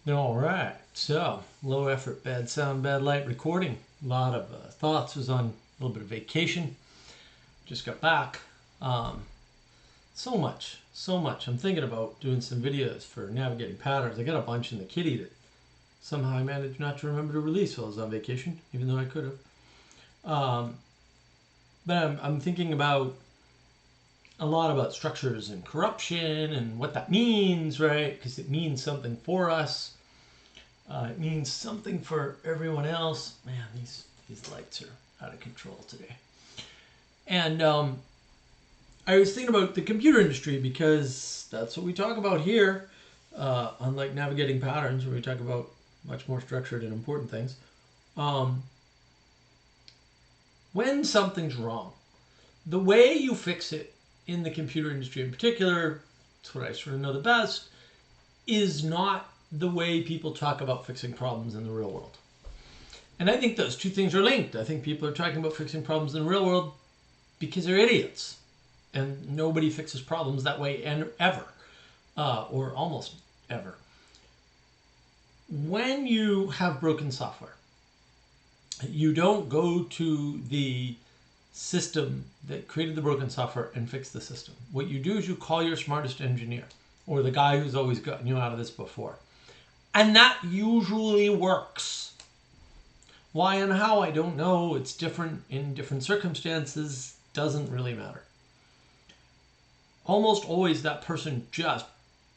All right, so low effort, bad sound, bad light recording. A lot of thoughts. Was on a little bit of vacation. Just got back. Um, so much. I'm thinking about doing some videos for navigating patterns. I got a bunch in the kitty that somehow I managed not to remember to release while I was on vacation, even though I could have. But I'm thinking about a lot about structures and corruption and what that means, right? Because it means something for us. It means something for everyone else. Man, these lights are out of control today. And I was thinking about the computer industry because that's what we talk about here. Unlike navigating patterns, where we talk about much more structured and important things. When something's wrong, the way you fix it in the computer industry in particular, it's what I sort of know the best, is not the way people talk about fixing problems in the real world. And I think those two things are linked. I think people are talking about fixing problems in the real world because they're idiots. And nobody fixes problems that way ever, or almost ever. When you have broken software, you don't go to the system that created the broken software and fix the system. What you do is you call your smartest engineer or the guy who's always gotten you out of this before. And that usually works. Why and how, I don't know. It's different in different circumstances. Doesn't really matter. Almost always that person just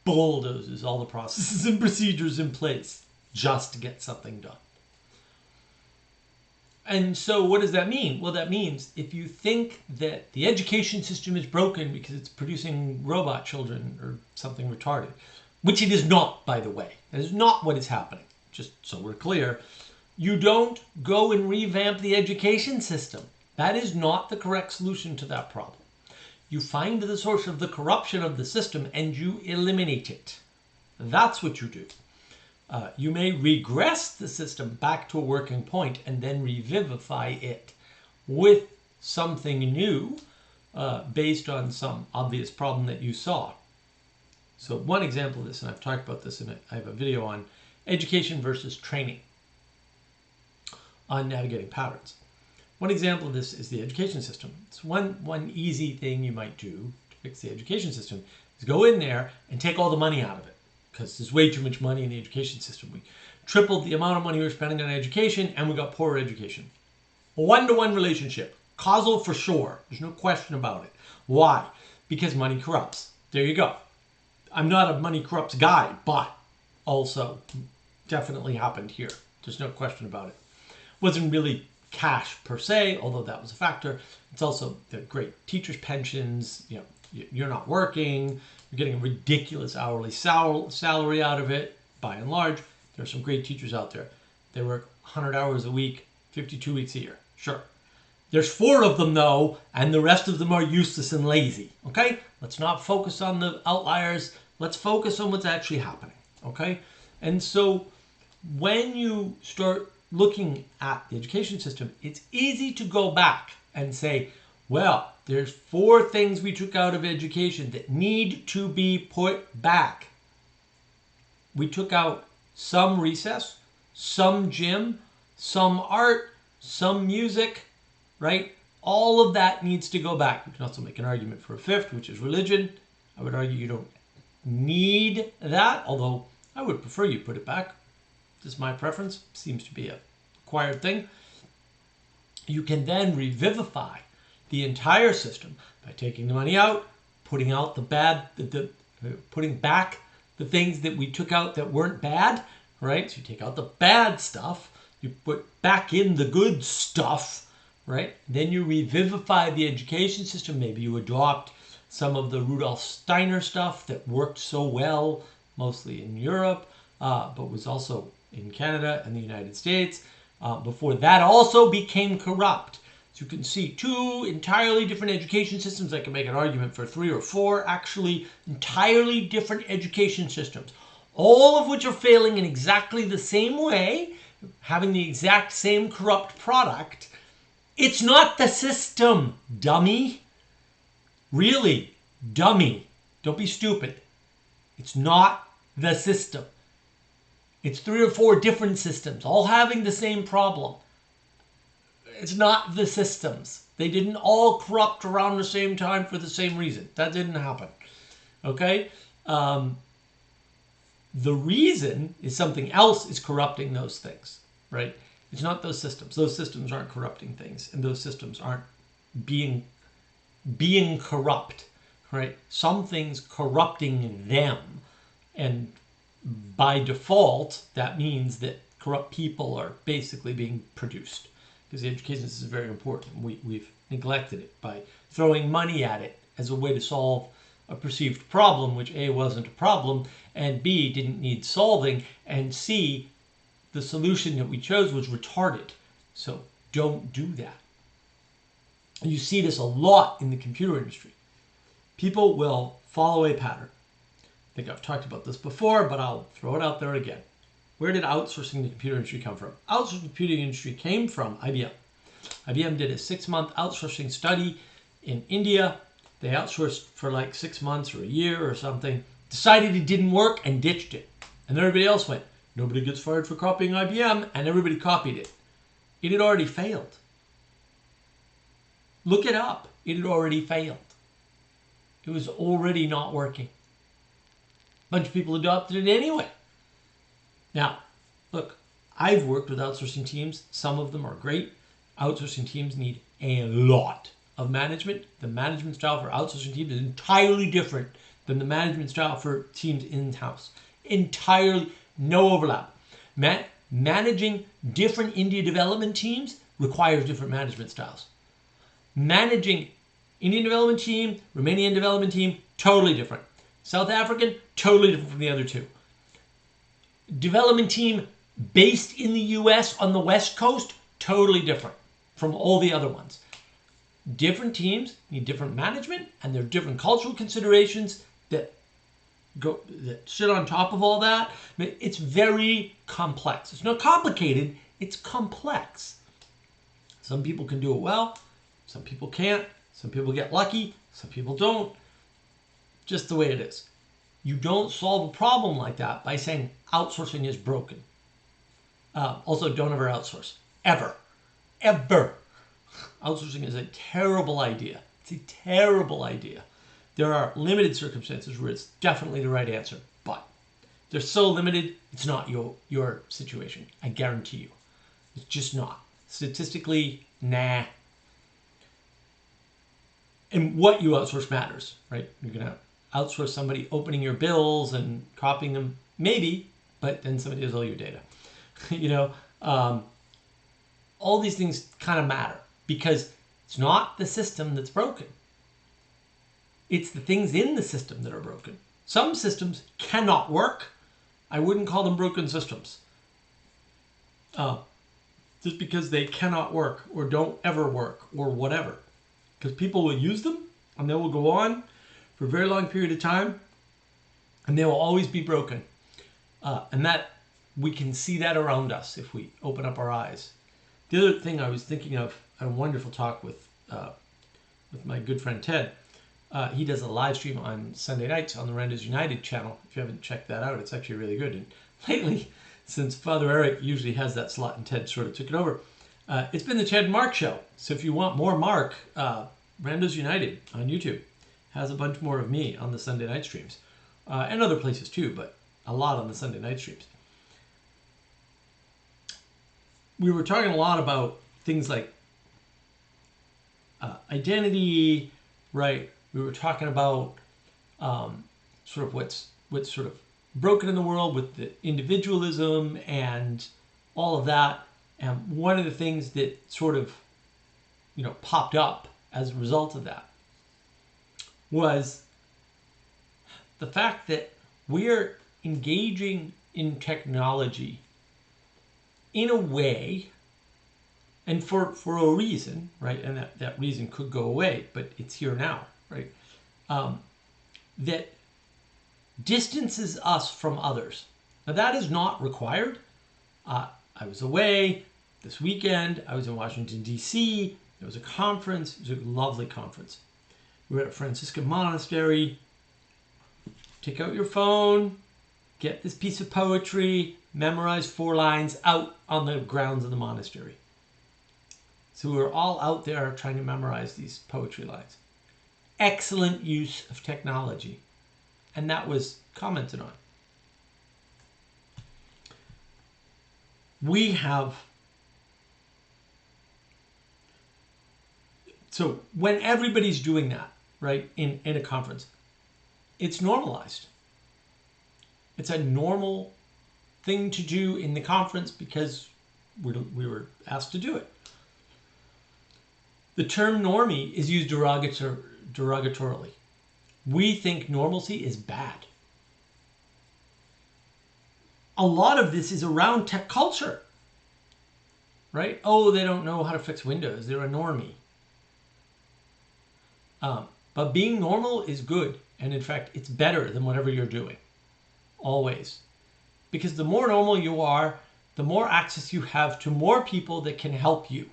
bulldozes all the processes and procedures in place just to get something done. And so what does that mean? Well, that means if you think that the education system is broken because it's producing robot children or something retarded, which it is not, by the way. That is not what is happening, just so we're clear. You don't go and revamp the education system. That is not the correct solution to that problem. You find the source of the corruption of the system and you eliminate it. That's what you do. You may regress the system back to a working point and then revivify it with something new based on some obvious problem that you saw. So one example of this, and I've talked about this I have a video on education versus training on navigating patterns. One example of this is the education system. It's one easy thing you might do to fix the education system is go in there and take all the money out of it, because there's way too much money in the education system. We tripled the amount of money we're spending on education and we got poorer education. A one-to-one relationship. Causal for sure. There's no question about it. Why? Because money corrupts. There you go. I'm not a money corrupts guy, but also definitely happened here. There's no question about it. Wasn't really cash per se, although that was a factor. It's also the great teachers' pensions. You know, you're not working. You're getting a ridiculous hourly salary out of it. By and large, there are some great teachers out there. They work 100 hours a week, 52 weeks a year. Sure. There's 4 of them, though, and the rest of them are useless and lazy. Okay? Let's not focus on the outliers. Let's focus on what's actually happening. Okay? And so when you start looking at the education system, it's easy to go back and say, well, there's 4 things we took out of education that need to be put back. We took out some recess, some gym, some art, some music, right? All of that needs to go back. We can also make an argument for a 5th, which is religion. I would argue you don't need that, although I would prefer you put it back. This is my preference. Seems to be a acquired thing. You can then revivify the entire system by taking the money out, putting out putting back the things that we took out that weren't bad, right? So you take out the bad stuff, you put back in the good stuff, right? Then you revivify the education system. Maybe you adopt some of the Rudolf Steiner stuff that worked so well, mostly in Europe, but was also in Canada and the United States, before that also became corrupt. So you can see 2 entirely different education systems. I can make an argument for 3 or 4 actually entirely different education systems, all of which are failing in exactly the same way, having the exact same corrupt product. It's not the system, dummy. Really, dummy. Don't be stupid. It's not the system. It's 3 or 4 different systems, all having the same problem. It's not the systems. They didn't all corrupt around the same time for the same reason. That didn't happen. Okay? The reason is something else is corrupting those things, right? It's not those systems. Those systems aren't corrupting things, and those systems aren't being corrupt, right? Something's corrupting them, and by default, that means that corrupt people are basically being produced, because the education system is very important. We've neglected it by throwing money at it as a way to solve a perceived problem, which A, wasn't a problem, and B, didn't need solving, and C, the solution that we chose was retarded. So don't do that. You see this a lot in the computer industry. People will follow a pattern. I think I've talked about this before, but I'll throw it out there again. Where did outsourcing the computer industry come from? Outsourcing the computer industry came from IBM. IBM did a 6-month outsourcing study in India. They outsourced for like 6 months or a year or something, decided it didn't work and ditched it. And everybody else went, nobody gets fired for copying IBM, and everybody copied it. It had already failed. Look it up. It had already failed. It was already not working. A bunch of people adopted it anyway. Now, look, I've worked with outsourcing teams. Some of them are great. Outsourcing teams need a lot of management. The management style for outsourcing teams is entirely different than the management style for teams in-house. Entirely, no overlap. Managing different India development teams requires different management styles. Managing Indian development team, Romanian development team, totally different. South African, totally different from the other two. Development team based in the US on the West Coast, totally different from all the other ones. Different teams need different management, and there are different cultural considerations that sit on top of all that. I mean, it's very complex. It's not complicated, it's complex. Some people can do it well, some people can't, some people get lucky, some people don't. Just the way it is. You don't solve a problem like that by saying outsourcing is broken. Also, don't ever outsource. Ever. Ever. Outsourcing is a terrible idea. It's a terrible idea. There are limited circumstances where it's definitely the right answer, but they're so limited, it's not your situation. I guarantee you. It's just not. Statistically, nah. And what you outsource matters, right? You're going to outsource somebody opening your bills and copying them, maybe, but then somebody has all your data. All these things kind of matter because it's not the system that's broken. It's the things in the system that are broken. Some systems cannot work. I wouldn't call them broken systems. Just because they cannot work or don't ever work or whatever. Because people will use them and they will go on for a very long period of time and they will always be broken. And that we can see that around us if we open up our eyes. The other thing I was thinking of, a wonderful talk with my good friend Ted. He does a live stream on Sunday nights on the Rant United channel. If you haven't checked that out, it's actually really good. And lately, since Father Eric usually has that slot and Ted sort of took it over, it's been the Ted and Mark show. So if you want more Mark, Randos United on YouTube has a bunch more of me on the Sunday night streams. And other places too, but a lot on the Sunday night streams. We were talking a lot about things like identity, right? We were talking about sort of what's sort of broken in the world with the individualism and all of that. And one of the things that sort of, popped up as a result of that was the fact that we're engaging in technology in a way, and for a reason, right? And that reason could go away, but it's here now, right? That distances us from others. Now that is not required. I was away this weekend. I was in Washington, D.C. There was a conference. It was a lovely conference. We were at a Franciscan monastery. Take out your phone. get this piece of poetry, memorize 4 lines out on the grounds of the monastery. So we were all out there trying to memorize these poetry lines. Excellent use of technology. And that was commented on. We have... So when everybody's doing that, right, in a conference, it's normalized. It's a normal thing to do in the conference because we were asked to do it. The term normie is used derogatorily. We think normalcy is bad. A lot of this is around tech culture, right? Oh, they don't know how to fix Windows. They're a normie. But being normal is good. And in fact, it's better than whatever you're doing. Always. Because the more normal you are, the more access you have to more people that can help you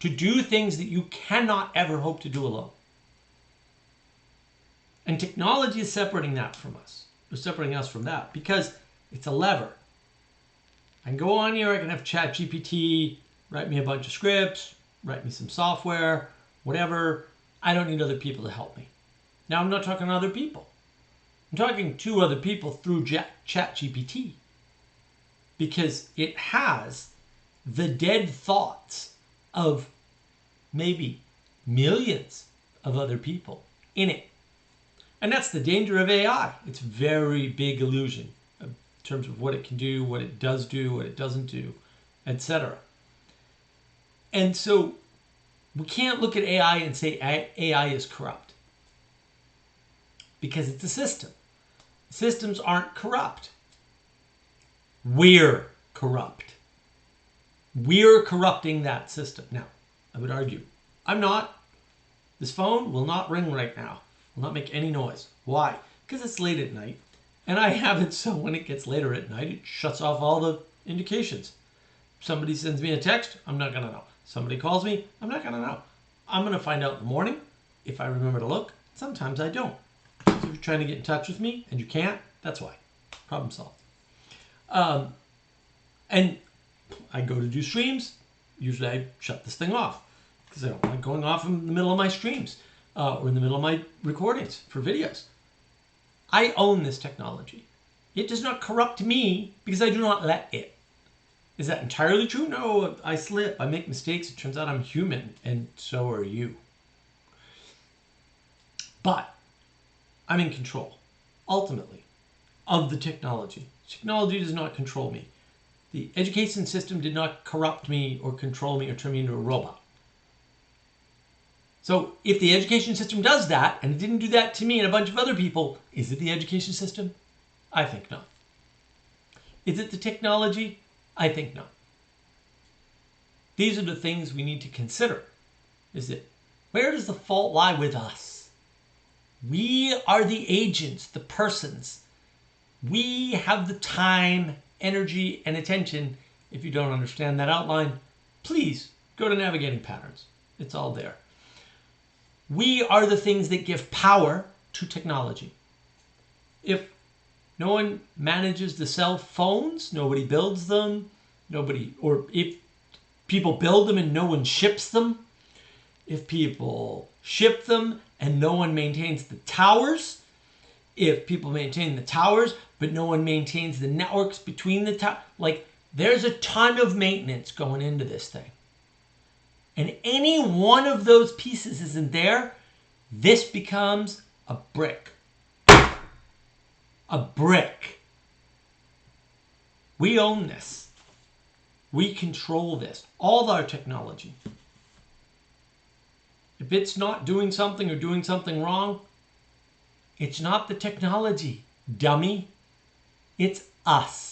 to do things that you cannot ever hope to do alone. And technology is separating that from us. Or separating us from that because it's a lever. I can go on here, I can have ChatGPT write me a bunch of scripts, write me some software, whatever. I don't need other people to help me. Now, I'm not talking to other people. I'm talking to other people through ChatGPT because it has the dead thoughts of maybe millions of other people in it. And that's the danger of AI. It's a very big illusion in terms of what it can do, what it does do, what it doesn't do, etc. And so we can't look at AI and say AI is corrupt because it's a system. Systems aren't corrupt. We're corrupt. We're corrupting that system. Now, I would argue, I'm not. This phone will not ring right now. Will not make any noise. Why? Because it's late at night. And I have it so when it gets later at night, it shuts off all the indications. Somebody sends me a text, I'm not going to know. Somebody calls me, I'm not going to know. I'm going to find out in the morning if I remember to look. Sometimes I don't. So if you're trying to get in touch with me and you can't, that's why. Problem solved. And I go to do streams. Usually I shut this thing off because I don't want it going off in the middle of my streams or in the middle of my recordings for videos. I own this technology. It does not corrupt me because I do not let it. Is that entirely true? No, I slip. I make mistakes. It turns out I'm human, and so are you. But I'm in control, ultimately, of the technology. Technology does not control me. The education system did not corrupt me or control me or turn me into a robot. So if the education system does that, and it didn't do that to me and a bunch of other people, is it the education system? I think not. Is it the technology? I think not. These are the things we need to consider. Is it, where does the fault lie with us? We are the agents, the persons. We have the time, energy, and attention. If you don't understand that outline, please go to Navigating Patterns. It's all there. We are the things that give power to technology. If no one manages the cell phones, nobody builds them, or if people build them and no one ships them, if people ship them and no one maintains the towers, if people maintain the towers but no one maintains the networks between the towers, like there's a ton of maintenance going into this thing. And any one of those pieces isn't there, this becomes a brick. A brick. We own this. We control this. All our technology. If it's not doing something or doing something wrong, it's not the technology, dummy. It's us.